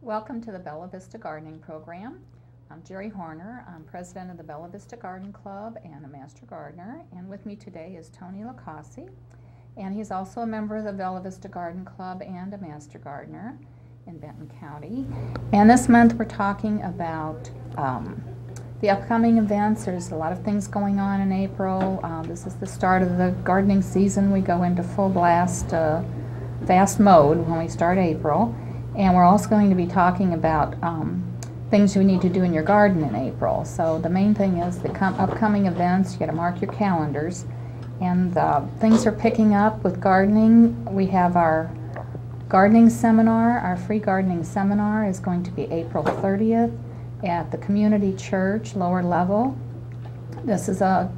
Welcome to the Bella Vista Gardening Program. I'm Geri Hoerner. I'm president of the Bella Vista Garden Club and a master gardener. And with me today is Toni LiCausi. And he's also a member of the Bella Vista Garden Club and a master gardener in Benton County. And this month we're talking about the upcoming events. There's a lot of things going on in April. This is the start of the gardening season. We go into full blast, fast mode when we start April. And we're also going to be talking about things you need to do in your garden in April. So the main thing is the upcoming events. You got to mark your calendars. And things are picking up with gardening. We have our gardening seminar. Our free gardening seminar is going to be April 30th at the community church, lower level. This is a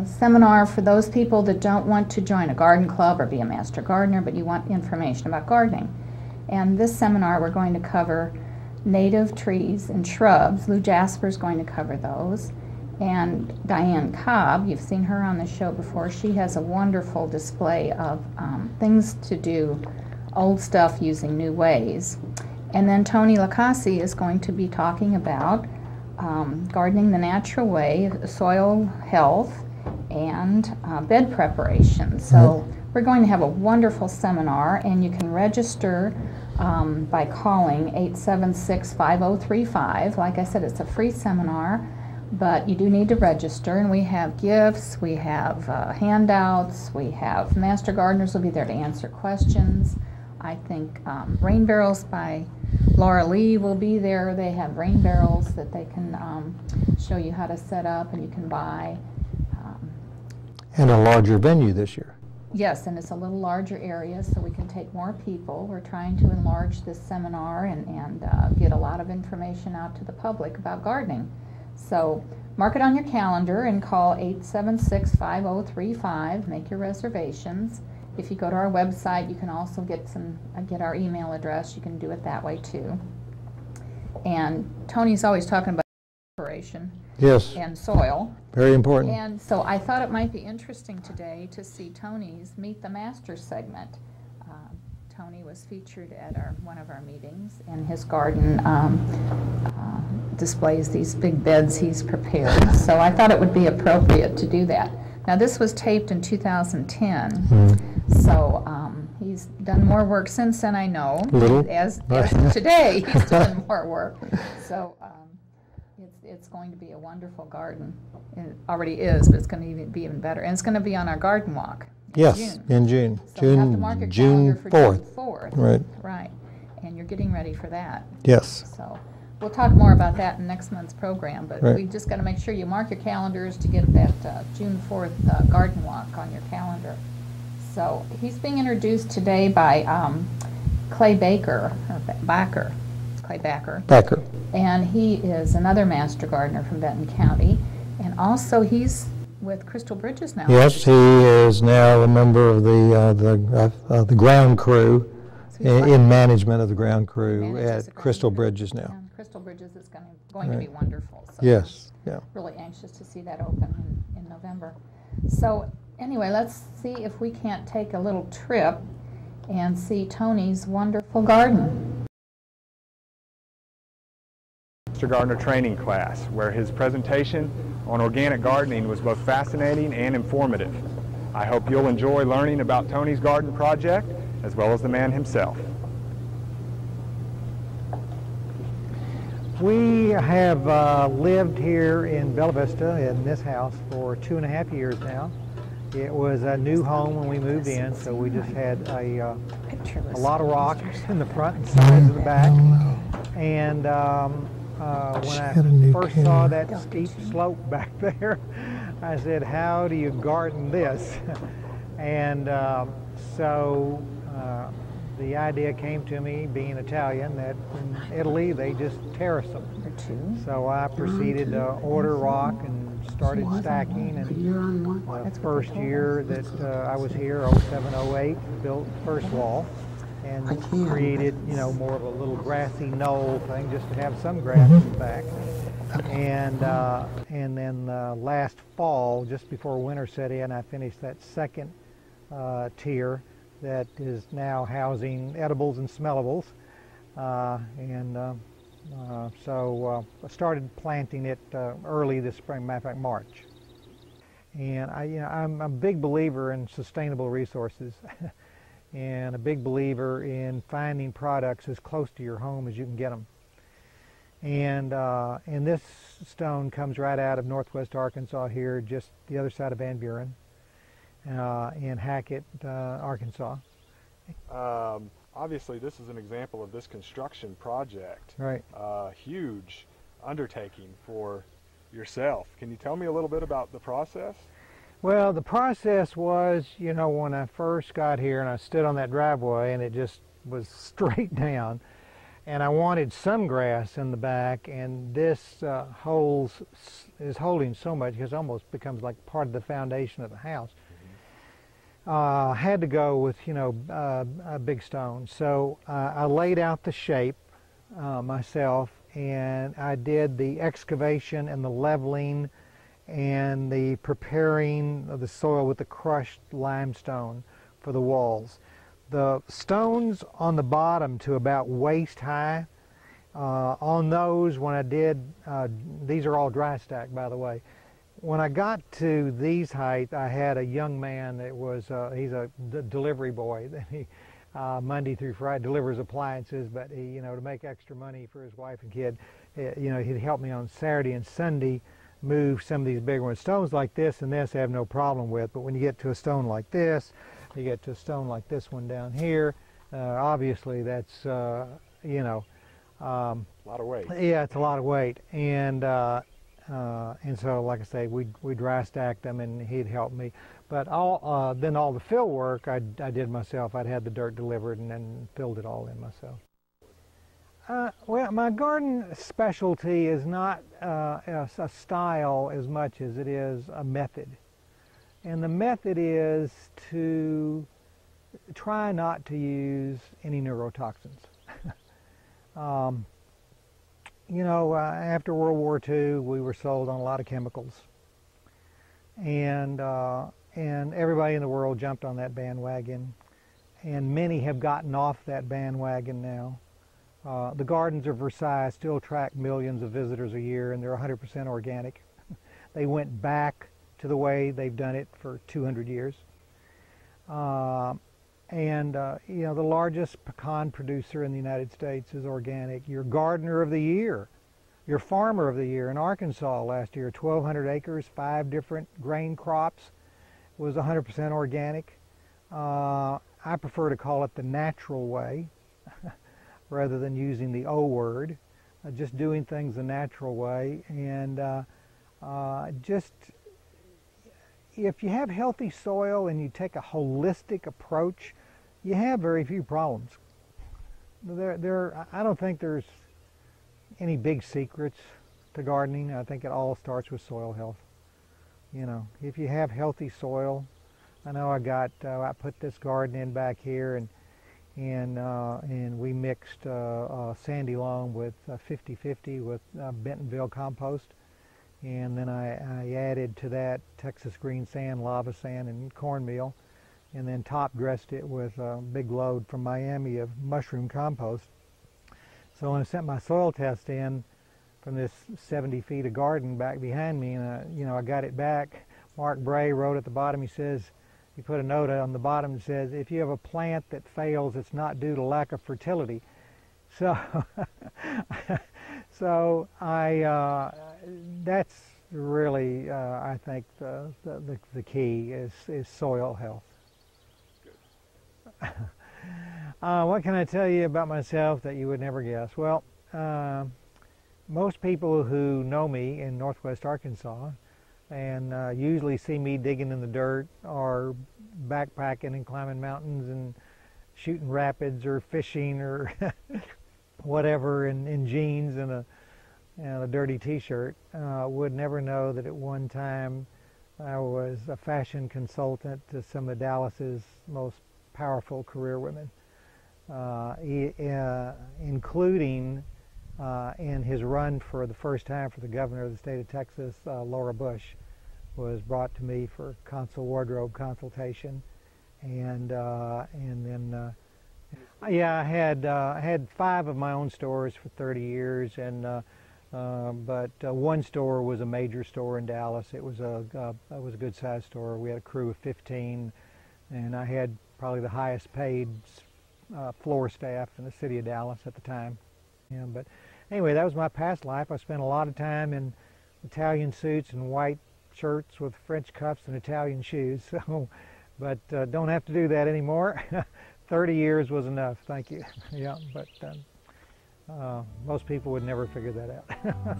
seminar for those people that don't want to join a garden club or be a master gardener, but you want information about gardening. And this seminar we're going to cover native trees and shrubs. Lou Jasper's going to cover those. And Diane Cobb, you've seen her on the show before, she has a wonderful display of things to do, old stuff using new ways. And then Toni LiCausi is going to be talking about gardening the natural way, soil health, and bed preparation. So we're going to have a wonderful seminar, and you can register by calling 876-5035. Like I said, it's a free seminar, but you do need to register, and we have gifts, we have handouts, we have master gardeners will be there to answer questions. I think rain barrels by Laura Lee will be there. They have rain barrels that they can show you how to set up and you can buy. And a larger venue this year. Yes, and it's a little larger area so we can take more people. We're trying to enlarge this seminar and get a lot of information out to the public about gardening. So mark it on your calendar and call 876-5035. Make your reservations. If you go to our website, you can also get our email address. You can do it that way too. And Tony's always talking about preparation. Yes. And soil. Very important. And so I thought it might be interesting today to see Tony's Meet the Master segment. Tony was featured at one of our meetings, and his garden displays these big beds he's prepared. So I thought it would be appropriate to do that. Now this was taped in 2010, so he's done more work since then, I know. Little. As today, he's doing more work. So it's going to be a wonderful garden. It already is, but it's going to be even better. And it's going to be on our garden walk in June. In June. So you have to mark your calendar for June 4th. Right. Right. And you're getting ready for that. Yes. So we'll talk more about that in next month's program, but right. we just got to make sure you mark your calendars to get that June 4th garden walk on your calendar. So he's being introduced today by Clay Baker, or Backer. Clay Backer. Backer. And he is another master gardener from Benton County. And also he's with Crystal Bridges now. Yes, he is now a member of the ground crew, so in management of the ground crew at Crystal Bridges now. And Crystal Bridges is going to be wonderful. So yes, yeah. Really anxious to see that open in November. So anyway, let's see if we can't take a little trip and see Tony's wonderful garden. Master Gardener training class, where his presentation on organic gardening was both fascinating and informative. I hope you'll enjoy learning about Tony's garden project as well as the man himself. We have lived here in Bella Vista in this house for 2.5 years now. It was a new home when we moved in, so we just had a lot of rock in the front and sides of the back. And when I first saw that steep slope back there, I said, how do you garden this? And so the idea came to me, being Italian, that in Italy they just terrace them. So I proceeded to order rock and started stacking. And the first year that I was here, 07, 08, built the first wall. And created, more of a little grassy knoll thing, just to have some grass in the back. And then last fall, just before winter set in, I finished that second tier that is now housing edibles and smellables. So I started planting it early this spring, matter of fact, March. And I'm a big believer in sustainable resources and a big believer in finding products as close to your home as you can get them. And this stone comes right out of northwest Arkansas here, just the other side of Van Buren, in Hackett, Arkansas. Obviously, this is an example of this construction project. Right. Huge undertaking for yourself. Can you tell me a little bit about the process? Well, the process was, when I first got here and I stood on that driveway and it just was straight down, and I wanted some grass in the back, and this is holding so much because it almost becomes like part of the foundation of the house. I had to go with, a big stone. So I laid out the shape myself, and I did the excavation and the leveling and the preparing of the soil with the crushed limestone for the walls. The stones on the bottom to about waist high, on those when I did, these are all dry stack, by the way. When I got to these height, I had a young man that was, he's a delivery boy. He, Monday through Friday delivers appliances, but he, to make extra money for his wife and kid, he'd help me on Saturday and Sunday move some of these bigger ones. Stones like this and this I have no problem with, but when you get to a stone like this, you get to a stone like this one down here, obviously that's, a lot of weight. Yeah, it's a lot of weight. And so, like I say, we dry stacked them, and he'd help me. But then all the fill work I did myself. I'd had the dirt delivered and then filled it all in myself. Well, my garden specialty is not a style as much as it is a method. And the method is to try not to use any neurotoxins. After World War II, we were sold on a lot of chemicals. And everybody in the world jumped on that bandwagon. And many have gotten off that bandwagon now. The gardens of Versailles still attract millions of visitors a year, and they're 100% organic. They went back to the way they've done it for 200 years. The largest pecan producer in the United States is organic. Your gardener of the year, your farmer of the year in Arkansas last year, 1,200 acres, 5 different grain crops, was 100% organic. I prefer to call it the natural way rather than using the O word, just doing things the natural way. And just, if you have healthy soil and you take a holistic approach, you have very few problems. I don't think there's any big secrets to gardening. I think it all starts with soil health. If you have healthy soil, I know I put this garden in back here, and we mixed sandy loam with 50-50 with Bentonville compost, and then I added to that Texas green sand, lava sand, and cornmeal, and then top dressed it with a big load from Miami of mushroom compost. So when I sent my soil test in from this 70 feet of garden back behind me, and I got it back, Mark Bray wrote at the bottom, he put a note on the bottom that says, if you have a plant that fails, it's not due to lack of fertility. So, that's really, I think, the key is soil health. What can I tell you about myself that you would never guess? Well, most people who know me in northwest Arkansas and usually see me digging in the dirt or backpacking and climbing mountains and shooting rapids or fishing or whatever in jeans and a dirty t-shirt would never know that at one time I was a fashion consultant to some of Dallas's most powerful career women, including in his run for the first time for the governor of the state of Texas, Laura Bush was brought to me for consul wardrobe consultation, and then Yeah, I had 5 of my own stores for 30 years, and but one store was a major store in Dallas. It was a good sized store. We had a crew of 15, and I had probably the highest paid floor staff in the city of Dallas at the time. Yeah, but anyway, that was my past life. I spent a lot of time in Italian suits and white shirts with French cuffs and Italian shoes. So, but don't have to do that anymore. 30 years was enough, thank you. Yeah, but most people would never figure that out.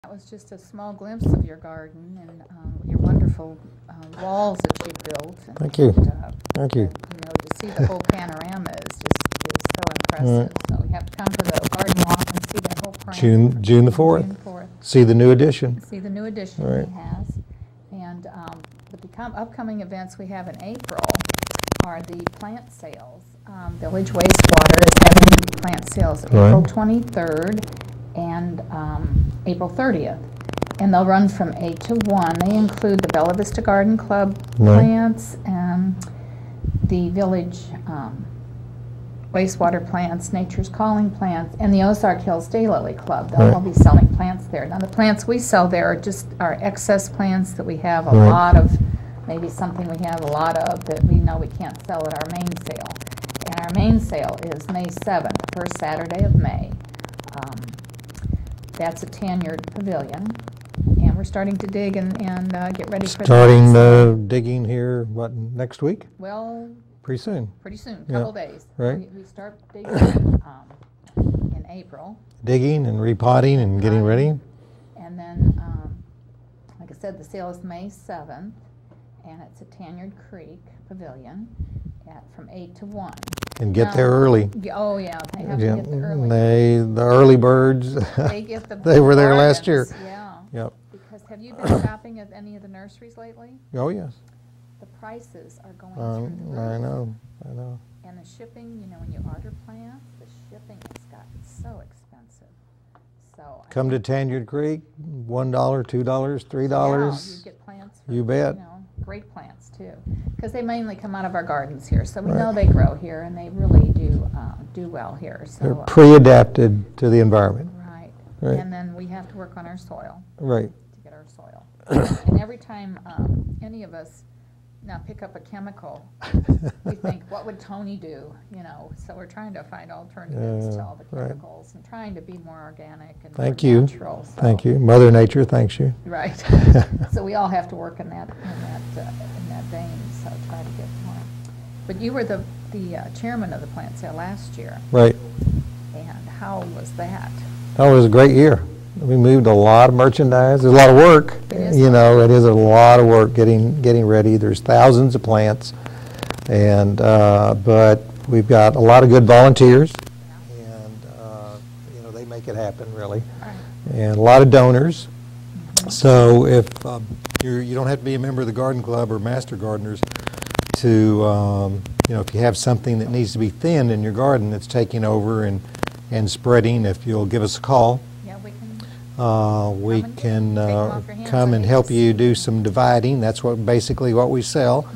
That was just a small glimpse of your garden and your wonderful walls that you built. And, Thank you. Thank you. You know, to see the whole panorama is so impressive. So you have to come to the garden walk and see that whole panorama. June the 4th. June 4th. See the new addition. See the new addition Right. he has. And the upcoming events we have in April are the plant sales. Village Wastewater is having plant sales April 23rd and April 30th. And they'll run from 8 to 1. They include the Bella Vista Garden Club plants, the Village Wastewater plants, Nature's Calling plants, and the Ozark Hills Daylily Club. They'll all be selling plants there. Now the plants we sell there are just our excess plants that we have a lot of, maybe something we have a lot of that we know we can't sell at our main sale. And our main sale is May 7th, first Saturday of May. That's a tenured pavilion, and we're starting to dig and get ready for Starting the digging here, what, next week? Well, Pretty soon. pretty soon, couple days. Right. We start digging in April, Digging and repotting and getting ready. and then, like I said, the sale is May 7th, and it's a Tanyard Creek Pavilion from 8 to 1. And get there early. Oh, yeah, they have to get there early. The early birds, They get the they were there last year. bargains, yeah. Yep. Because have you been shopping at any of the nurseries lately? Oh, yes. The prices are going through the roof. I know. And the shipping, you know, when you order plants, the shipping has gotten so expensive. So Come to Tanyard Creek, $1, $2, $3. Yeah, you get plants for, You bet. You know, great plants too, because they mainly come out of our gardens here, so we know they grow here and they really do well here. So They're pre-adapted to the environment. right. Right. And then we have to work on our soil Right. to get our soil. And every time any of us now pick up a chemical, we think, what would Toni do? You know, so we're trying to find alternatives to all the right. chemicals and trying to be more organic and Thank more you. natural. So. Thank you. Mother Nature thanks you. Right. So we all have to work in that vein. So try to get more. But you were the chairman of the plant sale last year. Right. And how was that? That was a great year. We moved a lot of merchandise. There's a lot of work. It is. You know, it is a lot of work getting ready. There's thousands of plants, and but we've got a lot of good volunteers, and you know, they make it happen really, Right. and a lot of donors. So if you don't have to be a member of the garden club or master gardeners to you know, if you have something that needs to be thinned in your garden that's taking over and spreading, if you'll give us a call. Yeah, we can. We and can take 'em off your hands. come I and hate help to you see- do some dividing. That's basically what we sell.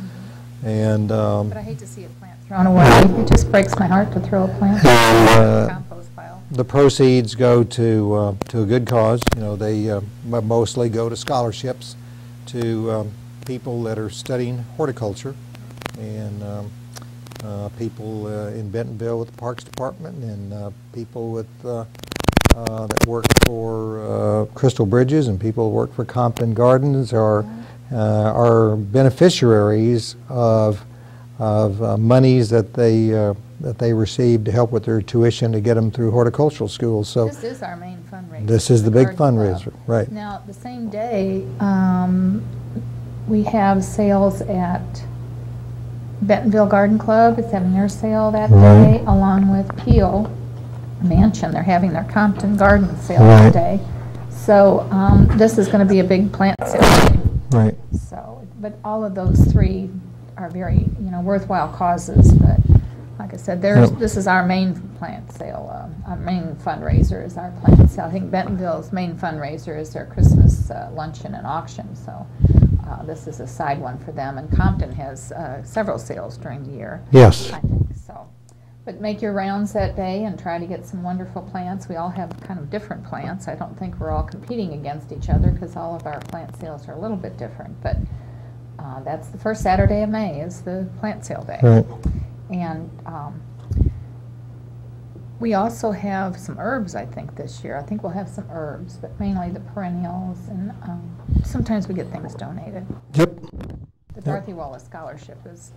And But I hate to see a plant thrown away. It just breaks my heart to throw a plant in the compost pile. the proceeds go to a good cause. You know, they mostly go to scholarships to people that are studying horticulture, and people in Bentonville with the Parks Department, and people with that work for Crystal Bridges, and people who work for Compton Gardens are beneficiaries of monies that they receive to help with their tuition to get them through horticultural schools. So This is our main fundraiser. this is the big Garden fundraiser, Club. right? Now, the same day, we have sales at Bentonville Garden Club. It's having their sale that Right. day, along with Peel mansion. They're having their Compton garden sale Right. today. So this is going to be a big plant sale day. Right. So, but all of those three are very, worthwhile causes. But like I said, this is our main plant sale. Our main fundraiser is our plant sale. I think Bentonville's main fundraiser is their Christmas luncheon and auction. So this is a side one for them. And Compton has several sales during the year. Yes. I think so. But make your rounds that day and try to get some wonderful plants. We all have kind of different plants. I don't think we're all competing against each other because all of our plant sales are a little bit different. But that's the first Saturday of May is the plant sale day. Right. And we also have some herbs, I think, this year. I think we'll have some herbs, but mainly the perennials. And sometimes we get things donated. Yep. The Dorothy Wallace Scholarship is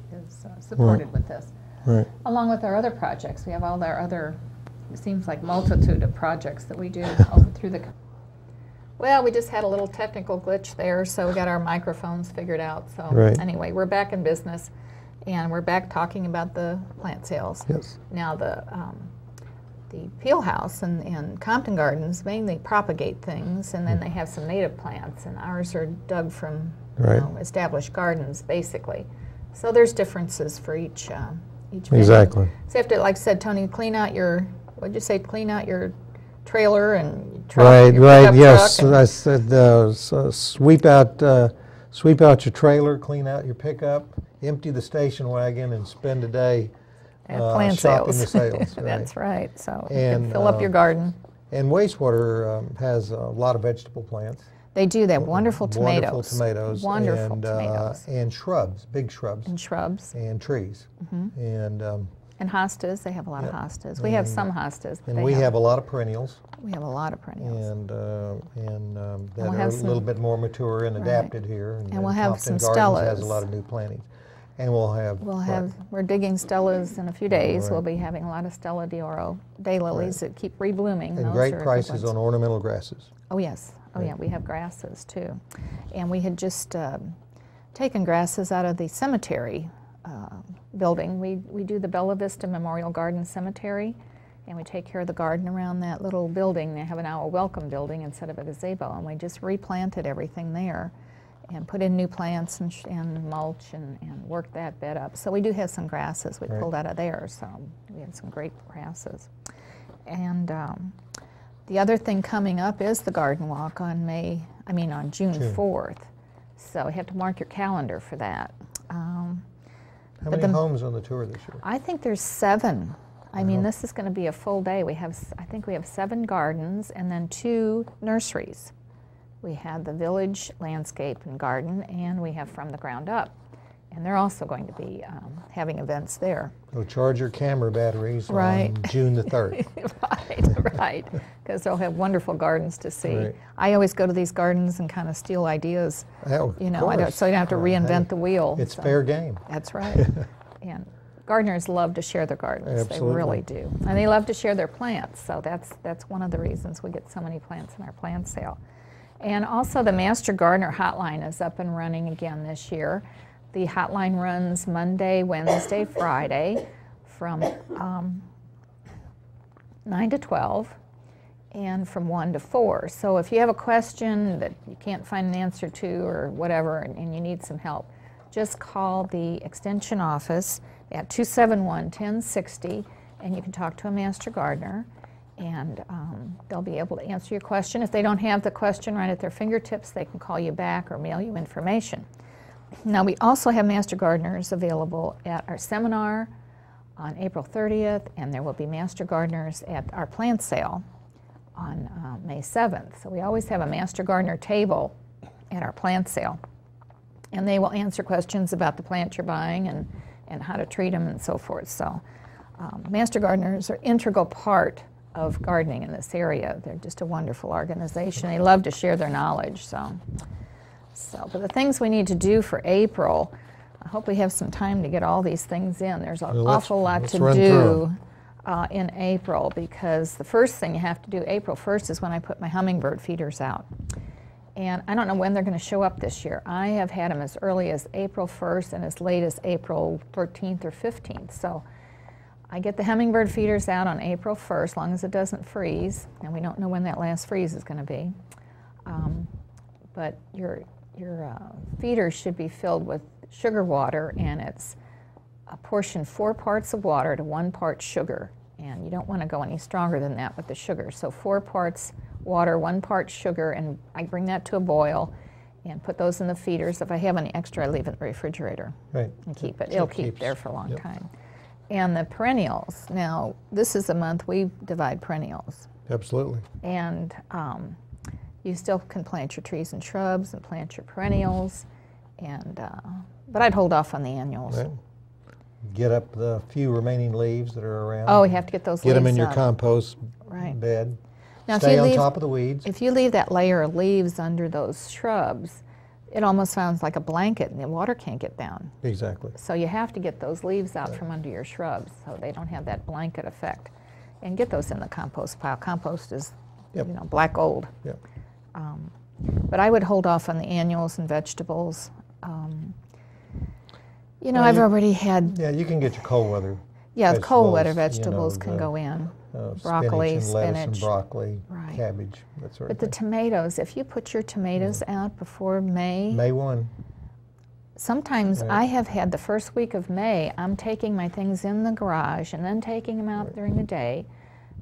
supported with this. Right. Along with our other projects. We have all our other, it seems like, multitude of projects that we do over through the. Well, we just had a little technical glitch there, so we got our microphones figured out. So Right. anyway, we're back in business, and we're back talking about the plant sales. Yes. Now the Peel House and Compton Gardens mainly propagate things, and then they have some native plants, and ours are dug from Right. established gardens, basically. So there's differences for each venue. Exactly. So you have to, like I said, Tony, clean out your, what'd you say, clean out your trailer and truck, Right, your right, pickup yes. truck and- I said, so sweep out your trailer, clean out your pickup, empty the station wagon, and spend a day at plant shopping sales. the sales. Right. That's right. So you And, can fill up your garden. And wastewater has a lot of vegetable plants. They do. They have wonderful tomatoes. Wonderful tomatoes. Wonderful and, tomatoes. And shrubs, big shrubs. And shrubs. And trees. And hostas. They have a lot of Yep. hostas. We have some hostas. But and they we have a lot of perennials. We have a lot of perennials. And that we'll are a have little some- bit more mature and Right. adapted here. And we'll have Compton some Gardens has a Stellas. lot of new plantings. And we'll have. We're digging Stellas in a few days. Right. We'll be having a lot of Stella d'Oro daylilies that keep reblooming. And Those great are good prices ones. on ornamental grasses. Oh, yes. Oh, Right. yeah, we have grasses, too. And we had just taken grasses out of the cemetery building. We do the Bella Vista Memorial Garden Cemetery, and we take care of the garden around that little building. They have now a welcome building instead of a gazebo, and we just replanted everything there and put in new plants and mulch and worked that bed up. So we do have some grasses we Right. pulled out of there, so we have some great grasses. And the other thing coming up is the garden walk on June 4th. So you have to mark your calendar for that. How many homes on the tour this year? I think there's 7. I mean, this is going to be a full day. I think we have 7 gardens and then 2 nurseries. We have the Village Landscape and Garden, and we have From the Ground Up. And they're also going to be having events there. So charge your camera batteries Right. on June the 3rd. Right, because they'll have wonderful gardens to see. Right. I always go to these gardens and kind of steal ideas, Oh, so you of don't course. have to reinvent Hey, the wheel. It's so. fair game. That's right. And gardeners love to share their gardens. Absolutely. They really do. And they love to share their plants, so that's one of the reasons we get so many plants in our plant sale. And also the Master Gardener Hotline is up and running again this year. The hotline runs Monday, Wednesday, Friday from 9 to 12 and from 1 to 4. So if you have a question that you can't find an answer to or whatever and you need some help, just call the extension office at 271-1060 and you can talk to a Master Gardener and they'll be able to answer your question. If they don't have the question right at their fingertips, they can call you back or mail you information. Now, we also have Master Gardeners available at our seminar on April 30th, and there will be Master Gardeners at our plant sale on May 7th. So we always have a Master Gardener table at our plant sale, and they will answer questions about the plant you're buying and how to treat them and so forth. So Master Gardeners are an integral part of gardening in this area. They're just a wonderful organization. They love to share their knowledge. But the things we need to do for April, I hope we have some time to get all these things in. There's an awful lot to do in April because the first thing you have to do April 1st is when I put my hummingbird feeders out. And I don't know when they're going to show up this year. I have had them as early as April 1st and as late as April 13th or 15th. So I get the hummingbird feeders out on April 1st, as long as it doesn't freeze, and we don't know when that last freeze is going to be. But your feeders should be filled with sugar water, and it's apportioned 4 parts of water to 1 part sugar. And you don't want to go any stronger than that with the sugar. So 4 parts water, 1 part sugar, and I bring that to a boil and put those in the feeders. If I have any extra, I leave it in the refrigerator and keep it. It'll keep there for a long time. And the perennials, now this is the month we divide perennials. Absolutely. And you still can plant your trees and shrubs and plant your perennials, and but I'd hold off on the annuals. Right. Get up the few remaining leaves that are around. Oh, we have to get those leaves Get them in your up. compost Right. bed. Now, Stay on top of the weeds. If you leave that layer of leaves under those shrubs, it almost sounds like a blanket, and the water can't get down. Exactly. So you have to get those leaves out from under your shrubs so they don't have that blanket effect. And get those in the compost pile. Compost is, you know, black gold. Yep. But I would hold off on the annuals and vegetables. You know, Well, I've already had. Yeah, you can get your cold weather. Yeah, cold weather vegetables, vegetables can go in. spinach Broccoli, and lettuce and spinach. broccoli, Right. cabbage, that sort But of the thing. tomatoes, if you put your tomatoes out before May, May 1. sometimes Right. I have had the first week of May, I'm taking my things in the garage and then taking them out during the day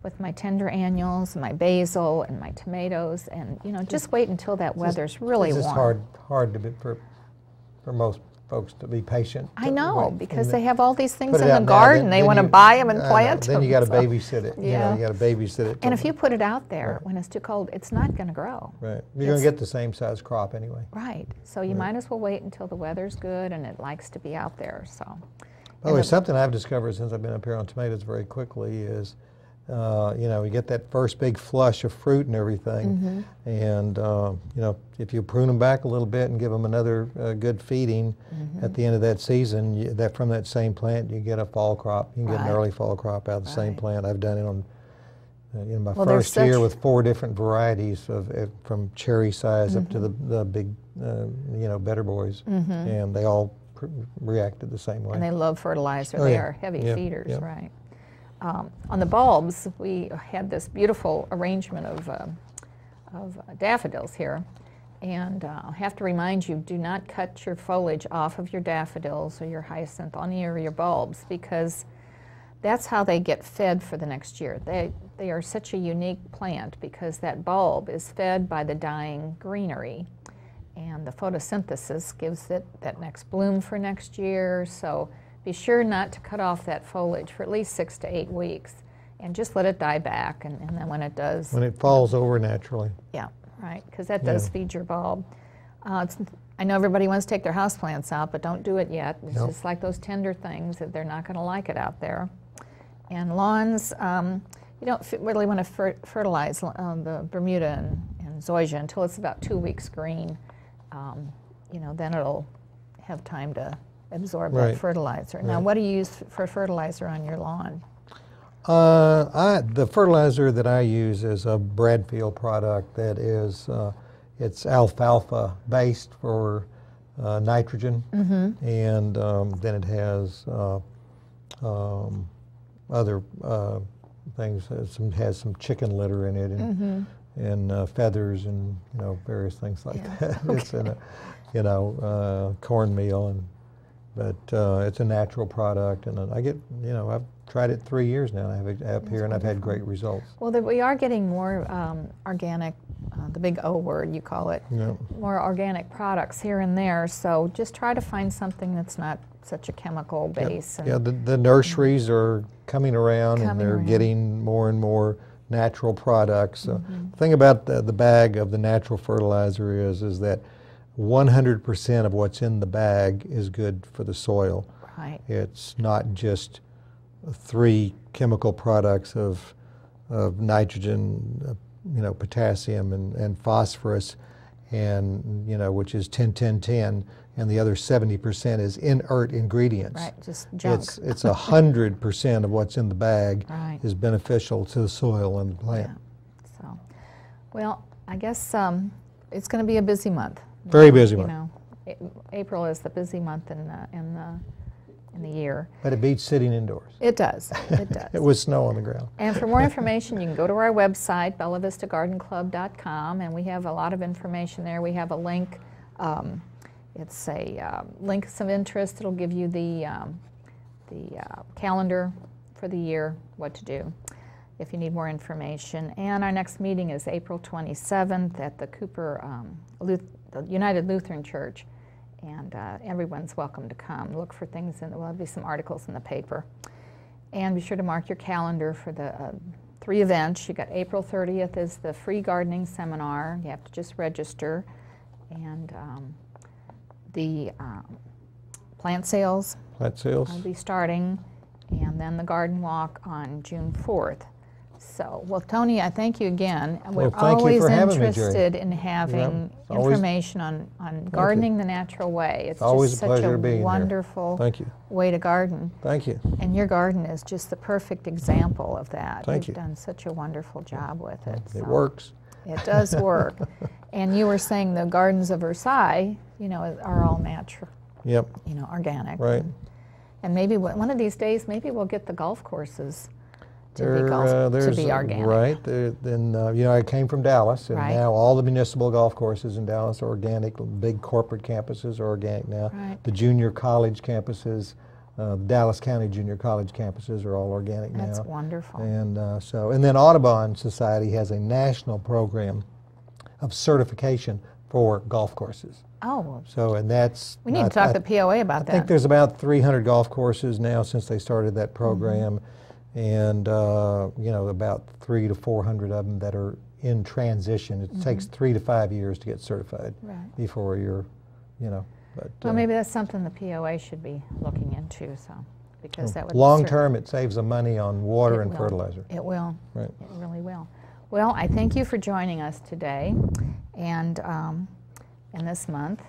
with my tender annuals, my basil, and my tomatoes, and you know, just wait until that weather's really It's warm. hard to be, for most folks to be patient. I know, Wait, because and they have all these things put it in out the now, garden. They then want to you- buy them and I know, plant them. Then you got to so- babysit it. You know, Yeah. you got to babysit it. And if you put it out there when it's too cold, it's not going to grow. Right. You're going to get the same size crop anyway. Right. So you might as well wait until the weather's good and it likes to be out there. So. By the way, something I've discovered since I've been up here on tomatoes very quickly is, you know, you get that first big flush of fruit and everything, and you know, if you prune them back a little bit and give them another good feeding at the end of that season, that from that same plant you get a fall crop. You can get an Right. early fall crop out of the same plant. I've done it on in my Well, there's first year such- with 4 different varieties of from cherry size up to the big, you know, better boys, and they all reacted the same way. And they love fertilizer. Oh, They yeah. are heavy Yeah, feeders, yeah. right? On the bulbs, we had this beautiful arrangement of daffodils here. And I have to remind you, do not cut your foliage off of your daffodils or your hyacinth on any of your bulbs, because that's how they get fed for the next year. They are such a unique plant because that bulb is fed by the dying greenery, and the photosynthesis gives it that next bloom for next year. So be sure not to cut off that foliage for at least 6 to 8 weeks and just let it die back, and then when it does, When it falls over naturally. yeah, right, because that does feed your bulb. I know everybody wants to take their houseplants out, but don't do it yet. It's Nope. just like those tender things, that they're not going to like it out there. And lawns, you don't really want to fertilize the Bermuda and zoysia until it's about 2 weeks green. You know, then it'll have time to absorb Right. that fertilizer. Now, Right. what do you use for fertilizer on your lawn? The fertilizer that I use is a Bradfield product that is, it's alfalfa based for nitrogen, and then it has other things. It has some chicken litter in it, and feathers, and you know, various things like that. It's in a, you know, cornmeal, but it's a natural product, and I get, you know, I've tried it 3 years now. I have it up here, and I've had great results. Well, we are getting more organic, the big O word, you call it, Yeah. more organic products here and there. So just try to find something that's not such a chemical base. Yeah, the nurseries are coming around, and Coming they're around. getting more and more natural products. The thing about the bag of the natural fertilizer is that 100% of what's in the bag is good for the soil. Right. It's not just 3 chemical products of nitrogen, you know, potassium and phosphorus, and you know, which is 10-10-10, and the other 70% is inert ingredients. Right, just junk. It's 100% of what's in the bag Right. is beneficial to the soil and the plant. Yeah. So, well, I guess it's going to be a busy month. Very busy month. You know, April is the busy month in in the year. But it beats sitting indoors. It does. It does. It was snow on the ground. And for more information, you can go to our website, bellavistagardenclub.com, and we have a lot of information there. We have a link. It's a links of interest. It'll give you the calendar for the year, what to do, if you need more information. And our next meeting is April 27th at the Cooper the United Lutheran Church, and everyone's welcome to come. Look for things, and there'll be some articles in the paper. And be sure to mark your calendar for the 3 events. You got April 30th is the free gardening seminar. You have to just register. And the plant sales will be starting, and then the garden walk on June 4th. So, well, Toni, I thank you again. We're always interested in having information on gardening the natural way. It's always just a pleasure such being a here. wonderful way to garden. Thank you. And your garden is just the perfect example of that. Thank you. You've done such a wonderful job with it. It works. It does work. And you were saying the gardens of Versailles, you know, are all natural. Yep. You know, organic. Right. And maybe one of these days, maybe we'll get the golf courses to be organic. Right. Then you know, I came from Dallas, and now all the municipal golf courses in Dallas are organic. Big corporate campuses are organic now. Right. The junior college campuses, Dallas County junior college campuses are all organic now. That's wonderful. And and then Audubon Society has a national program of certification for golf courses. Oh. So, and that's... We need to talk to the POA about that. I think there's about 300 golf courses now since they started that program, and you know, about 300 to 400 of them that are in transition. It takes 3 to 5 years to get certified before you're, you know. But, well, maybe that's something the POA should be looking into. So, because that would long term, it saves them money on water and will. fertilizer. It will. Right. It really will. Well, I thank you for joining us today, and in this month,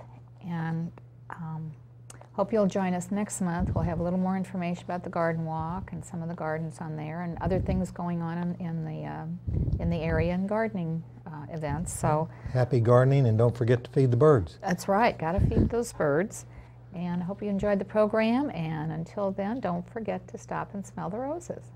and hope you'll join us next month. We'll have a little more information about the garden walk and some of the gardens on there, and other things going on in the area and gardening events. So happy gardening, and don't forget to feed the birds. That's right. Got to feed those birds. And I hope you enjoyed the program. And until then, don't forget to stop and smell the roses.